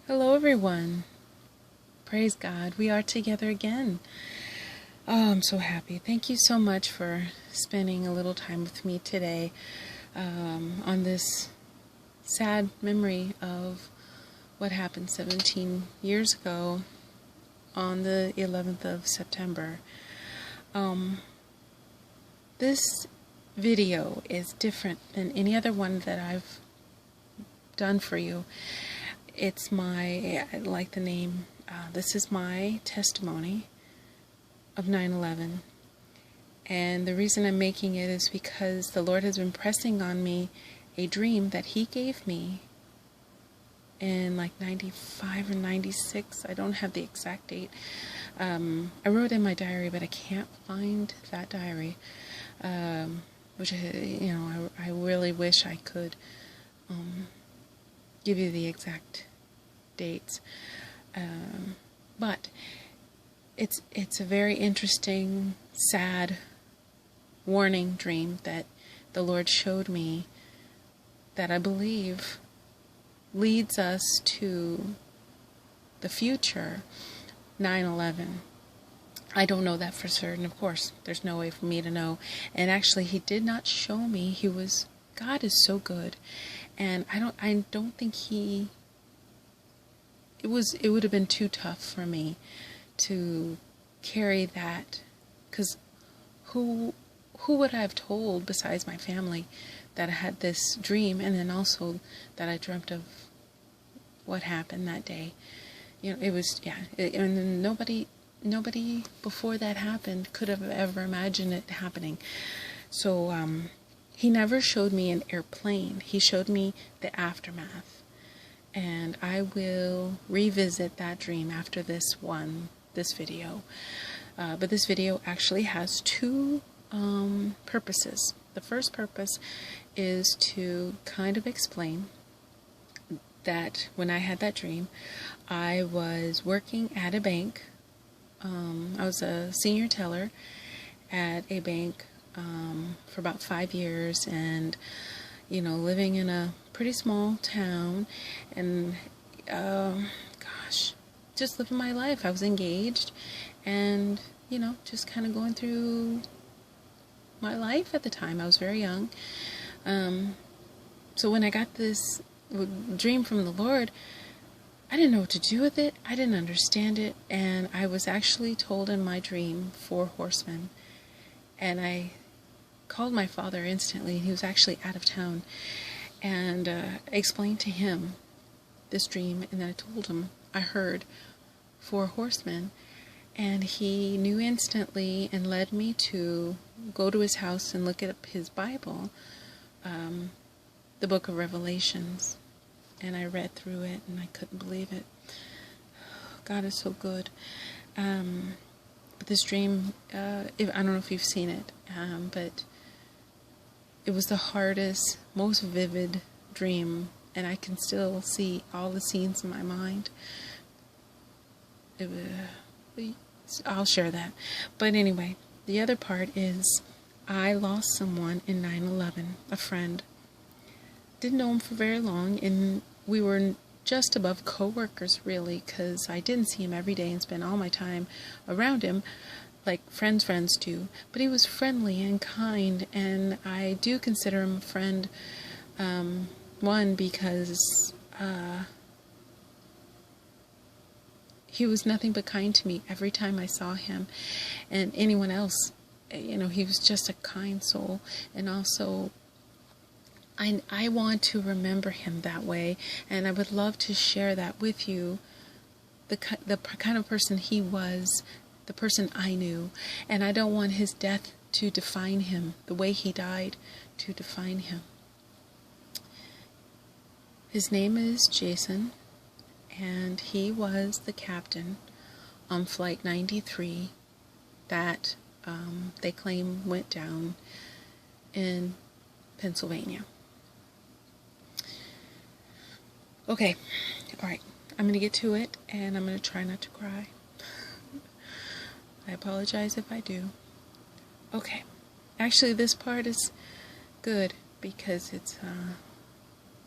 Hello, everyone. Praise God. We are together again. Oh, I'm so happy. Thank you so much for spending a little time with me today on this sad memory of what happened 17 years ago on the 11th of September. This video is different than any other one that I've done for you. It's I like the name, this is my testimony of 9/11. And the reason I'm making it is because the Lord has been pressing on me a dream that He gave me in like 95 or 96. I don't have the exact date. I wrote in my diary, but I can't find that diary, which, I really wish I could give you the exact dates, but it's a very interesting, sad warning dream that the Lord showed me that I believe leads us to the future, 9/11. I don't know that for certain, of course. There's no way for me to know. And actually, He did not show me. God is so good. And I don't think it would have been too tough for me to carry that, because who would I have told besides my family that I had this dream, and then also that I dreamt of what happened that day. It was, and nobody before that happened could have ever imagined it happening. So He never showed me an airplane. He showed me the aftermath. And I will revisit that dream after this video. But this video actually has two purposes. The first purpose is to kind of explain that when I had that dream, I was working at a bank. I was a senior teller at a bank for about 5 years, and living in a pretty small town, and just living my life. I was engaged, and just kind of going through my life at the time. I was very young. So when I got this dream from the Lord, I didn't know what to do with it. I didn't understand it, and I was actually told in my dream 4 horsemen, and I called my father instantly. He was actually out of town, and explained to him this dream, and then I told him I heard 4 horsemen, and he knew instantly and led me to go to his house and look at his Bible, the book of Revelations, and I read through it, and I couldn't believe it. God is so good. But this dream, I don't know if you've seen it, but it was the hardest, most vivid dream, and I can still see all the scenes in my mind. I'll share that. But anyway, the other part is I lost someone in 9/11, a friend. Didn't know him for very long, and we were just above co-workers, really, because I didn't see him every day and spend all my time around him like friends do, but he was friendly and kind, and I do consider him a friend, one, because he was nothing but kind to me every time I saw him, and anyone else. He was just a kind soul, and also I want to remember him that way, and I would love to share that with you, the kind of person he was, the person I knew, and I don't want his death to define him, the way he died to define him. His name is Jason, and he was the captain on Flight 93 that they claim went down in Pennsylvania. Okay, alright, I'm going to get to it, and I'm going to try not to cry. I apologize if I do. Okay, actually this part is good because it's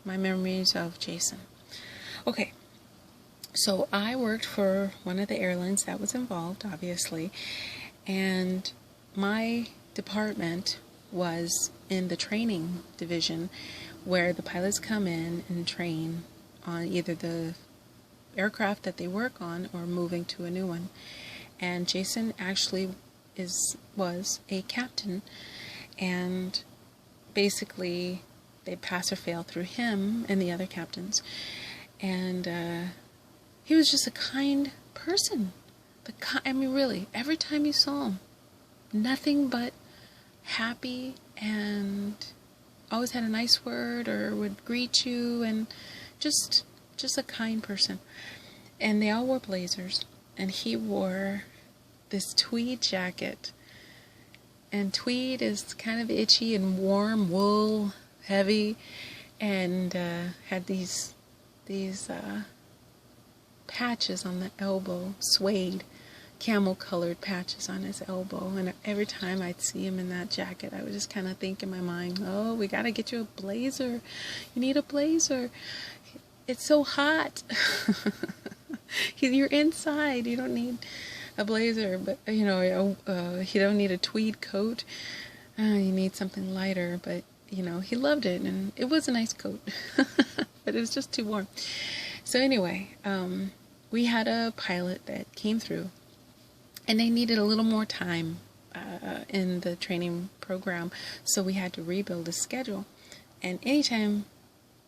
my memories of Jason. Okay, So I worked for one of the airlines that was involved, obviously, and my department was in the training division, where the pilots come in and train on either the aircraft that they work on or moving to a new one. And Jason actually was a captain, and basically they pass or fail through him and the other captains. And he was just a kind person. I mean, really, every time you saw him, nothing but happy, and always had a nice word or would greet you, and just a kind person. And they all wore blazers, and he wore this tweed jacket. And tweed is kind of itchy and warm, wool, heavy, and had these patches on the elbow, suede, camel-colored patches on his elbow. And every time I'd see him in that jacket, I would just kind of think in my mind, oh, we got to get you a blazer. You need a blazer. It's so hot. You're inside. You don't need a blazer, but, you don't need a tweed coat. You need something lighter, but, he loved it, and it was a nice coat, but it was just too warm. So anyway, we had a pilot that came through, and they needed a little more time in the training program, so we had to rebuild the schedule. And anytime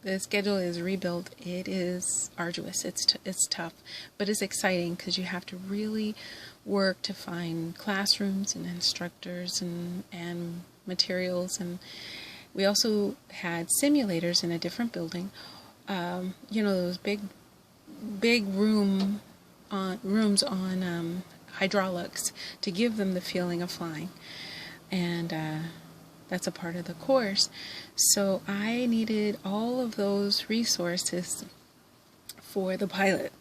the schedule is rebuilt, it is arduous. It's tough, but it's exciting because you have to really work to find classrooms and instructors and materials. And we also had simulators in a different building. Those big rooms on hydraulics to give them the feeling of flying. And that's a part of the course. So I needed all of those resources for the pilot.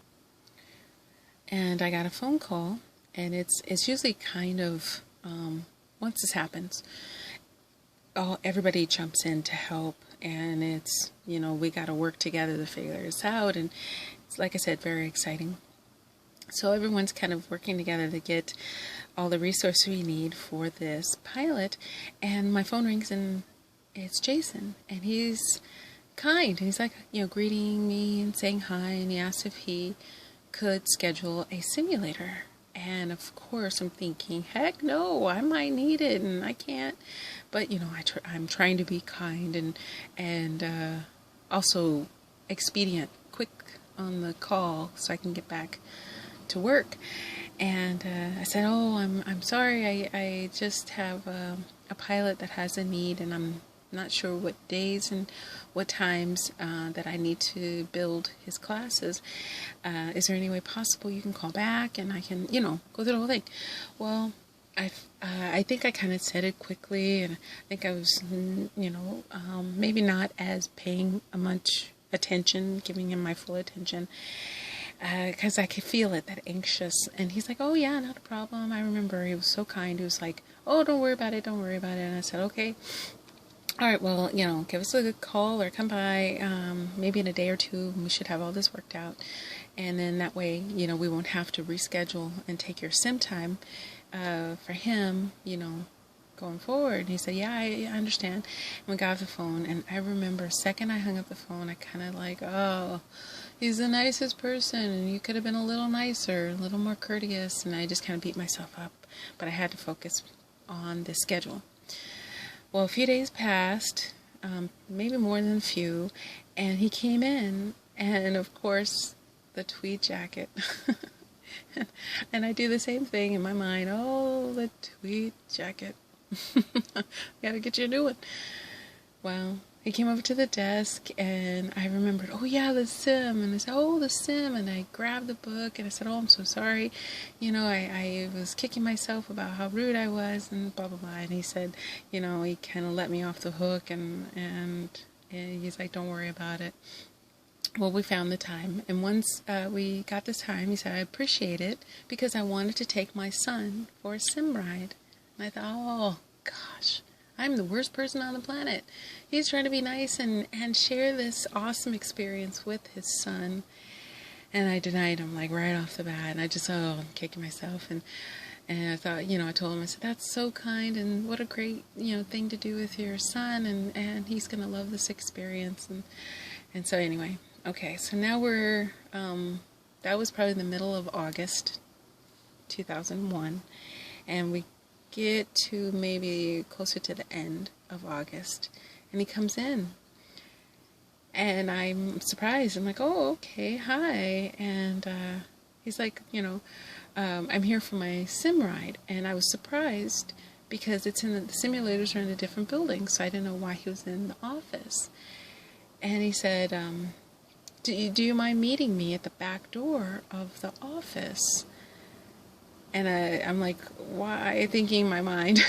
And I got a phone call, and it's usually kind of, once this happens, everybody jumps in to help, and it's, we got to work together to figure this out. And it's, like I said, very exciting. So everyone's kind of working together to get all the resources we need for this pilot. And my phone rings, and it's Jason. And he's kind. He's like, greeting me and saying hi. And he asked if he could schedule a simulator. And of course, I'm thinking, heck no, I might need it, and I can't. But I'm trying to be kind and also expedient, quick on the call, so I can get back to work. And I said, oh, I'm sorry, I just have a pilot that has a need, and I'm not sure what days and what times that I need to build his classes. Is there any way possible you can call back and I can, go through the whole thing? Well, I think I kind of said it quickly, and I think I was, maybe not as paying much attention, giving him my full attention, because I could feel it, that anxious. And he's like, oh yeah, not a problem. I remember he was so kind. He was like, oh, don't worry about it. And I said, okay. All right, well, give us a call or come by, maybe in a day or two. We should have all this worked out. And then that way, we won't have to reschedule and take your sim time for him, going forward. And he said, yeah, I understand. And we got off the phone, and I remember the second I hung up the phone, I kind of like, oh, he's the nicest person, and you could have been a little nicer, a little more courteous. And I just kind of beat myself up, but I had to focus on the schedule. Well, a few days passed, maybe more than a few, and he came in, and of course, the tweed jacket. And I do the same thing in my mind. Oh, the tweed jacket. Gotta get you a new one. Well, he came over to the desk, and I remembered, oh yeah, the sim. And I said, oh, the sim. And I grabbed the book, and I said, oh, I'm so sorry. I was kicking myself about how rude I was, and blah, blah, blah. And he said, he kind of let me off the hook, and he's like, don't worry about it. Well, we found the time, and once we got the time, he said, I appreciate it, because I wanted to take my son for a sim ride. And I thought, oh, gosh, I'm the worst person on the planet. He's trying to be nice and share this awesome experience with his son. And I denied him, like, right off the bat. And I just, I'm kicking myself. And I thought, I told him, I said, that's so kind, and what a great, thing to do with your son, and he's going to love this experience. And so anyway, okay, so now that was probably the middle of August 2001, and we get to maybe closer to the end of August, and he comes in. And I'm surprised. I'm like, oh, okay, hi. And he's like, I'm here for my sim ride. And I was surprised because the simulators are in a different building, so I didn't know why he was in the office. And he said, do you mind meeting me at the back door of the office? And I'm like, why? Thinking in my mind,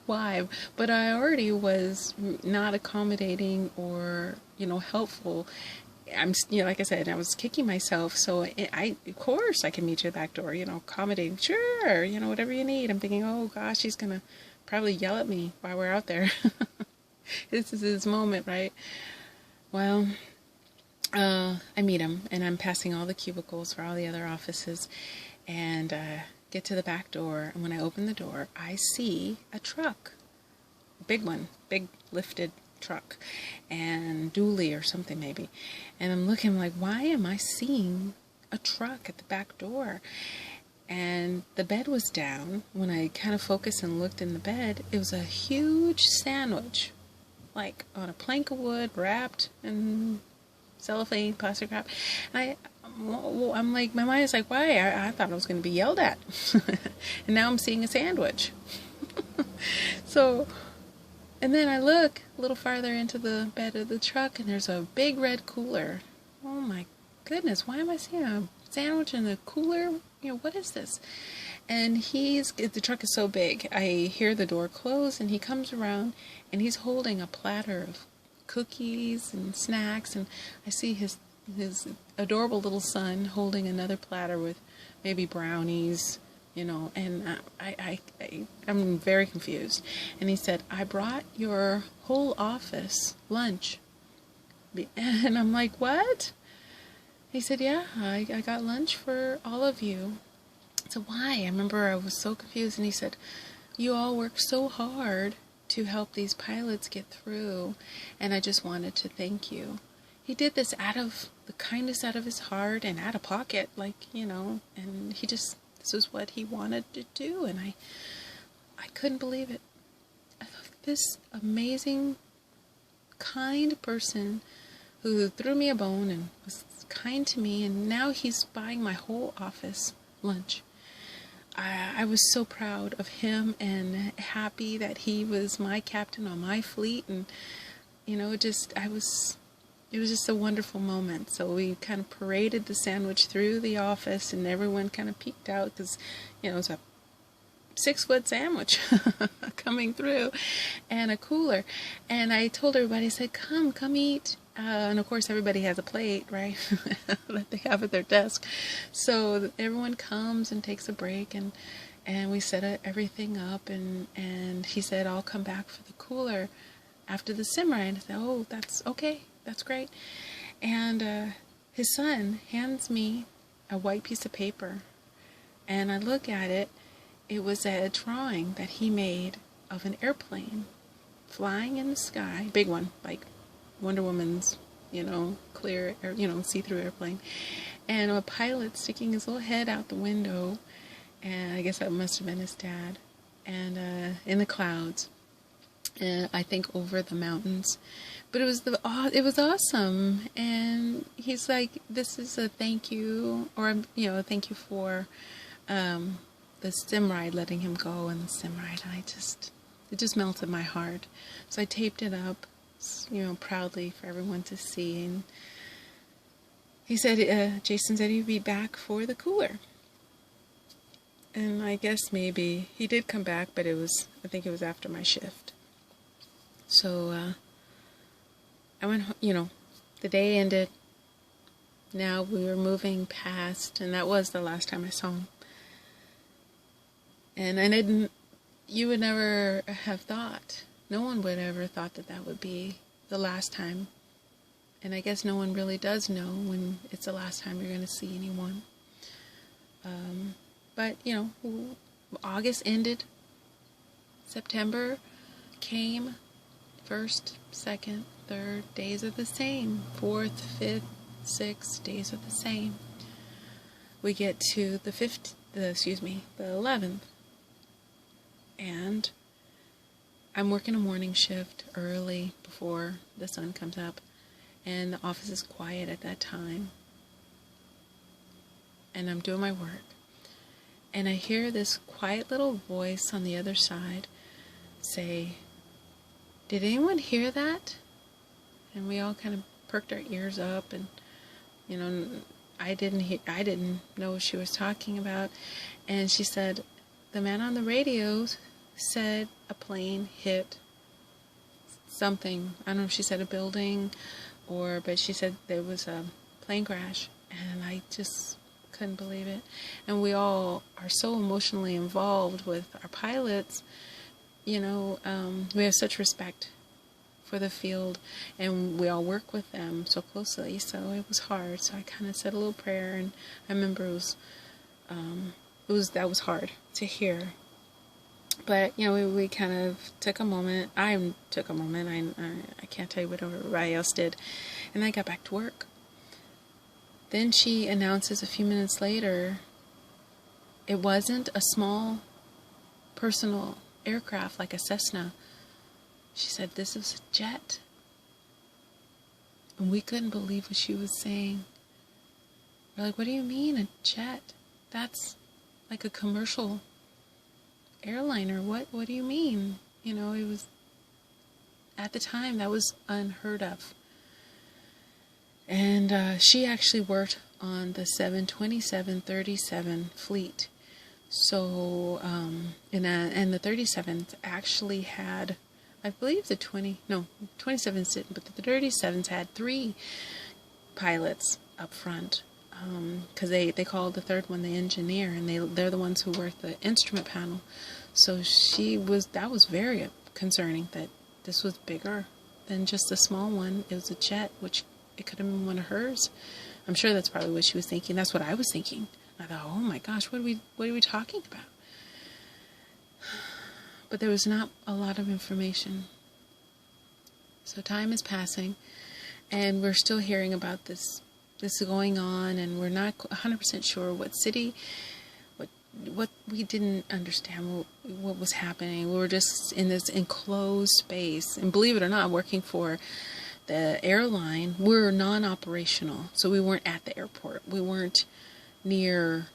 why? But I already was not accommodating or, helpful. I'm, like I said, I was kicking myself. So of course I can meet you at the back door, accommodating. Sure, whatever you need. I'm thinking, oh gosh, he's going to probably yell at me while we're out there. This is his moment, right? Well, I meet him, and I'm passing all the cubicles for all the other offices. And get to the back door, and when I open the door, I see a truck, a big one, big lifted truck, and dually or something maybe. And I'm looking like, why am I seeing a truck at the back door? And the bed was down. When I kind of focused and looked in the bed, it was a huge sandwich, like on a plank of wood, wrapped in cellophane, plastic wrap. And I'm like, my mind is like, why? I thought I was going to be yelled at. And now I'm seeing a sandwich. So, and then I look a little farther into the bed of the truck, and there's a big red cooler. Oh my goodness, why am I seeing a sandwich in a cooler? What is this? And the truck is so big, I hear the door close, and he comes around, and he's holding a platter of cookies and snacks, and I see his adorable little son holding another platter with maybe brownies, and I'm very confused. And he said, I brought your whole office lunch. And I'm like, what? He said, yeah, I got lunch for all of you. So why? I remember I was so confused, and he said, you all work so hard to help these pilots get through, and I just wanted to thank you. He did this out of the kindness out of his heart and out of pocket, and this is what he wanted to do, and I couldn't believe it. I thought, this amazing, kind person who threw me a bone and was kind to me, and now he's buying my whole office lunch. I was so proud of him and happy that he was my captain on my fleet, and it was just a wonderful moment. So we kind of paraded the sandwich through the office, and everyone kind of peeked out because, it was a 6-foot sandwich coming through, and a cooler. And I told everybody, I said, come eat. And of course, everybody has a plate, right, that they have at their desk. So everyone comes and takes a break, and we set everything up. And he said, I'll come back for the cooler after the sim ride. I said, oh, that's okay. That's great. And his son hands me a white piece of paper, and I look at it. It was a drawing that he made of an airplane flying in the sky, big one, like Wonder Woman's, clear, see-through airplane, and a pilot sticking his little head out the window, and I guess that must have been his dad, and in the clouds, I think over the mountains. But it was awesome, and he's like, this is a thank you, or thank you for the sim ride, letting him go in the sim ride. And it just melted my heart. So I taped it up, proudly for everyone to see. And he said, Jason said he'd be back for the cooler. And I guess maybe he did come back, but I think it was after my shift. So I went, the day ended. Now we were moving past, and that was the last time I saw him. And you would never have thought, no one would ever thought that would be the last time And I guess no one really does know when it's the last time you're going to see anyone. But, August ended. September came. 1st, 2nd, 3rd, days are the same. 4th, 5th, 6th, days are the same. We get to the 11th. And I'm working a morning shift early before the sun comes up. And the office is quiet at that time. And I'm doing my work. And I hear this quiet little voice on the other side say, "Did anyone hear that?" And we all kind of perked our ears up, and I didn't know what she was talking about. And she said, "The man on the radio said a plane hit something." I don't know if she said a building but she said there was a plane crash, and I just couldn't believe it. And we all are so emotionally involved with our pilots. We have such respect for the field, and we all work with them so closely, so it was hard. So I kind of said a little prayer, and I remember that was hard to hear. But we kind of took a moment. I took a moment. I can't tell you what everybody else did, and I got back to work. Then she announces a few minutes later, it wasn't a small personal aircraft like a Cessna. She said this was a jet. And we couldn't believe what she was saying. We're like, "What do you mean, a jet? That's like a commercial airliner. What do you mean?" It was, at the time, that was unheard of. And she actually worked on the 727-37 fleet. So, and the 37s actually had, I believe the 27s didn't, but the 37s had 3 pilots up front, because they called the third one the engineer, and they're the ones who work the instrument panel. So that was very concerning, that this was bigger than just a small one. It was a jet, which it could have been one of hers. I'm sure that's probably what she was thinking. That's what I was thinking. I thought, oh my gosh, what are we talking about? But there was not a lot of information. So time is passing, and we're still hearing about this going on, and we're not 100% sure what city, what we didn't understand what was happening. We were just in this enclosed space, and believe it or not, working for the airline, we're non-operational, so we weren't at the airport. We weren't near,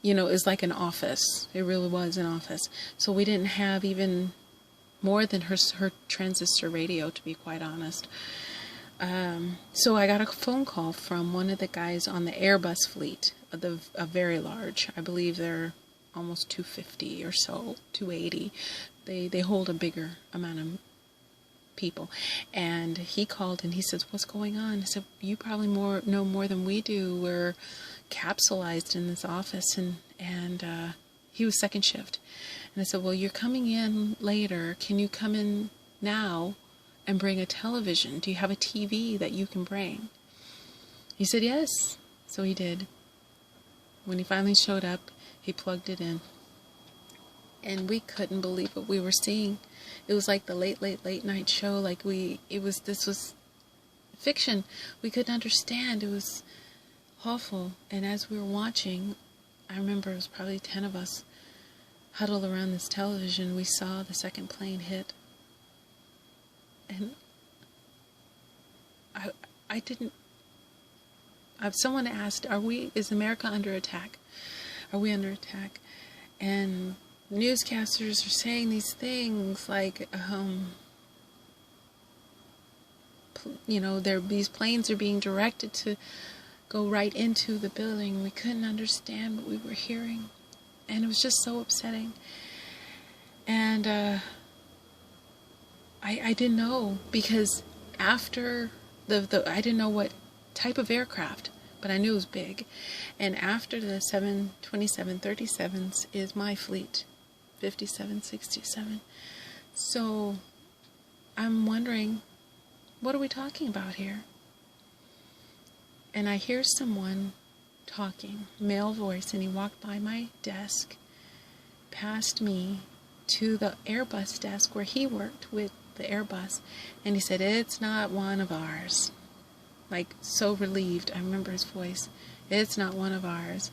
it's like an office. It really was an office. So we didn't have even more than her transistor radio, to be quite honest. So I got a phone call from one of the guys on the Airbus fleet, a very large. I believe they're almost 250 or so, 280. They hold a bigger amount of people. And he called and he says, "What's going on?" I said, "You probably know more than we do. We're capsulized in this office." And he was second shift. And I said, "Well, you're coming in later. Can you come in now and bring a television? Do you have a TV that you can bring?" He said yes. So he did. When he finally showed up, he plugged it in. And we couldn't believe what we were seeing. It was like the late night show. This was fiction. We couldn't understand. It was awful. And as we were watching, I remember it was probably 10 of us huddled around this television. We saw the second plane hit. And I didn't. Someone asked, is America under attack? Are we under attack? And newscasters are saying these things like, these planes are being directed to go right into the building. We couldn't understand what we were hearing, and it was just so upsetting. And I didn't know, because after I didn't know what type of aircraft, but I knew it was big. And after the 727-37s is my fleet, 57, 67. So I'm wondering, what are we talking about here? And I hear someone talking, male voice, and he walked by my desk, past me, to the Airbus desk where he worked with the Airbus, and he said, "It's not one of ours." Like, so relieved. I remember his voice. "It's not one of ours.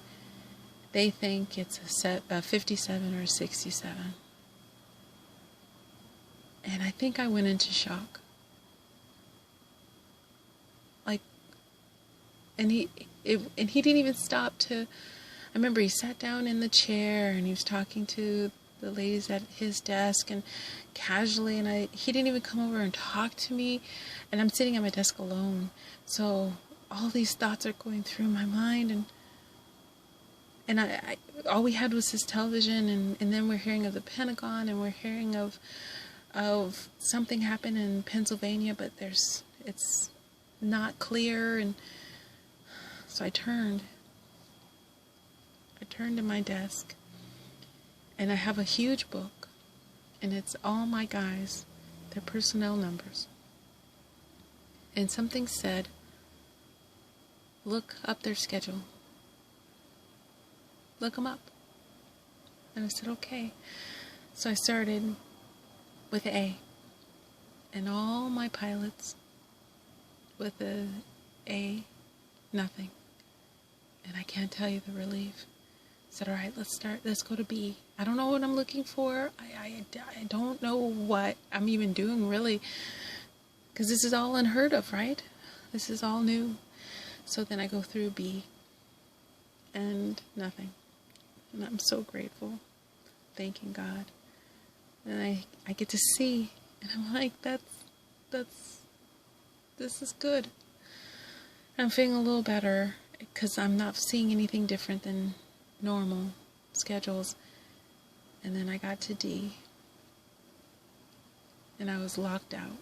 They think it's a 57 or a 67. And I think I went into shock. Like, and he didn't even stop to. I remember he sat down in the chair and he was talking to the ladies at his desk and casually, and he didn't even come over and talk to me, and I'm sitting at my desk alone, so all these thoughts are going through my mind, and I all we had was his television, and then we're hearing of the Pentagon, and we're hearing of something happened in Pennsylvania, but it's not clear, and so I turned to my desk, and I have a huge book, and it's all my guys, their personnel numbers. And something said, "Look up their schedule. Look them up." And I said, "Okay." So I started with A, and all my pilots with A, nothing. And I can't tell you the relief. I said, "All right, let's go to B. I don't know what I'm looking for. I don't know what I'm even doing, really, because this is all unheard of, right? This is all new." So then I go through B, and nothing. And I'm so grateful, thanking God. And I get to see, and I'm like, this is good. I'm feeling a little better, because I'm not seeing anything different than normal schedules. And then I got to D, and I was locked out.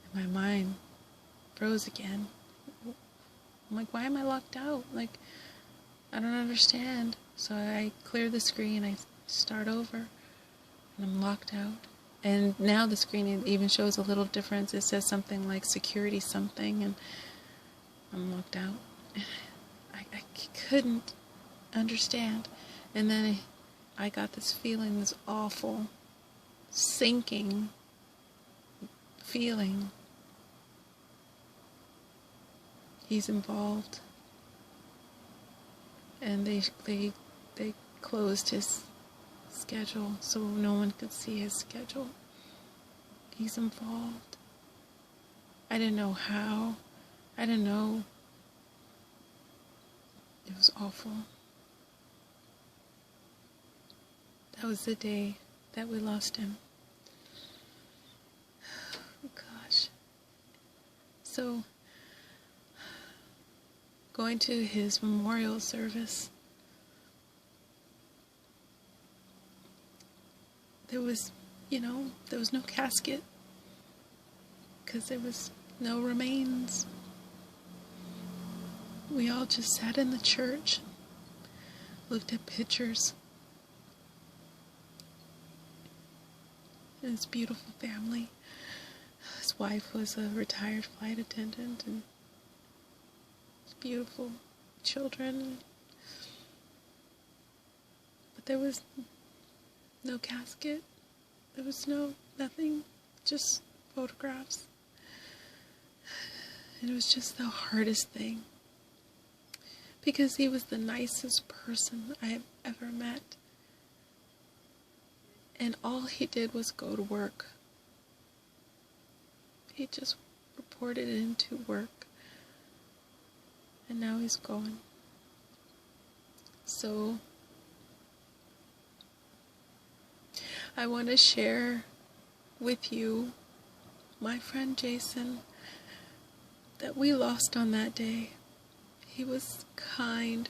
And my mind froze again. I'm like, why am I locked out? Like, I don't understand. So I clear the screen, I start over, and I'm locked out. And now the screen even shows a little difference. It says something like security something, and I'm locked out. I couldn't understand. And then I got this feeling, this awful, sinking feeling. He's involved. And they closed his schedule so no one could see his schedule. He's involved. I didn't know how. I didn't know. It was awful. That was the day that we lost him. Oh, gosh. So, going to his memorial service, there was no casket, because there was no remains. We all just sat in the church, looked at pictures. And his beautiful family. His wife was a retired flight attendant, and his beautiful children. But there was no casket. There was nothing, just photographs. And it was just the hardest thing, because he was the nicest person I have ever met. And all he did was go to work. He just reported into work. And now he's gone. So I want to share with you my friend Jason that we lost on that day. He was kind.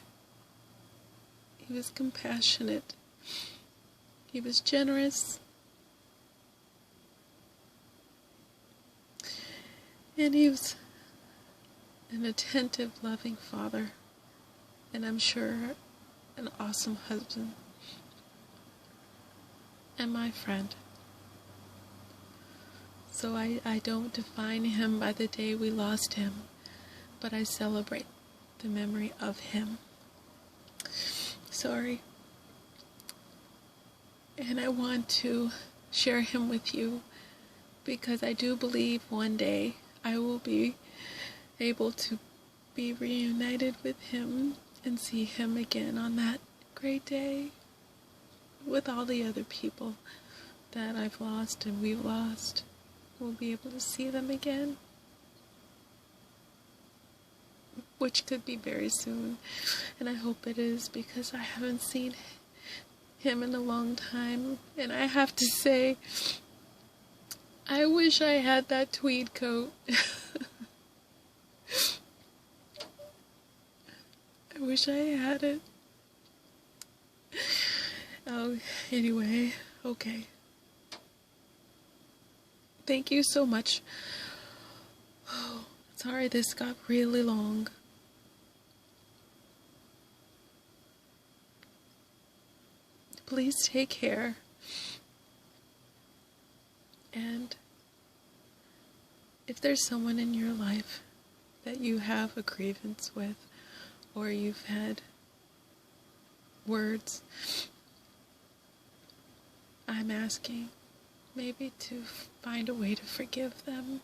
He was compassionate. He was generous. And he was an attentive, loving father. And I'm sure an awesome husband. And my friend. So I don't define him by the day we lost him. but I celebrate the memory of him. Sorry. And I want to share him with you because I do believe one day I will be able to be reunited with him and see him again on that great day with all the other people that I've lost and we've lost. We'll be able to see them again, which could be very soon, and I hope it is because I haven't seen him in a long time. And I have to say, I wish I had that tweed coat. I wish I had it. Oh, anyway, okay. Thank you so much. Oh, sorry this got really long. Please take care. And if there's someone in your life that you have a grievance with, or you've had words, I'm asking maybe to find a way to forgive them.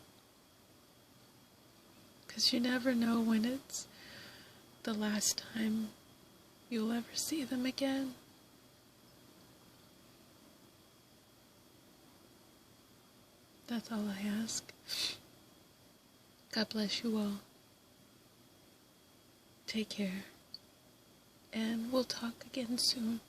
Because you never know when it's the last time you'll ever see them again. That's all I ask. God bless you all. Take care. And we'll talk again soon.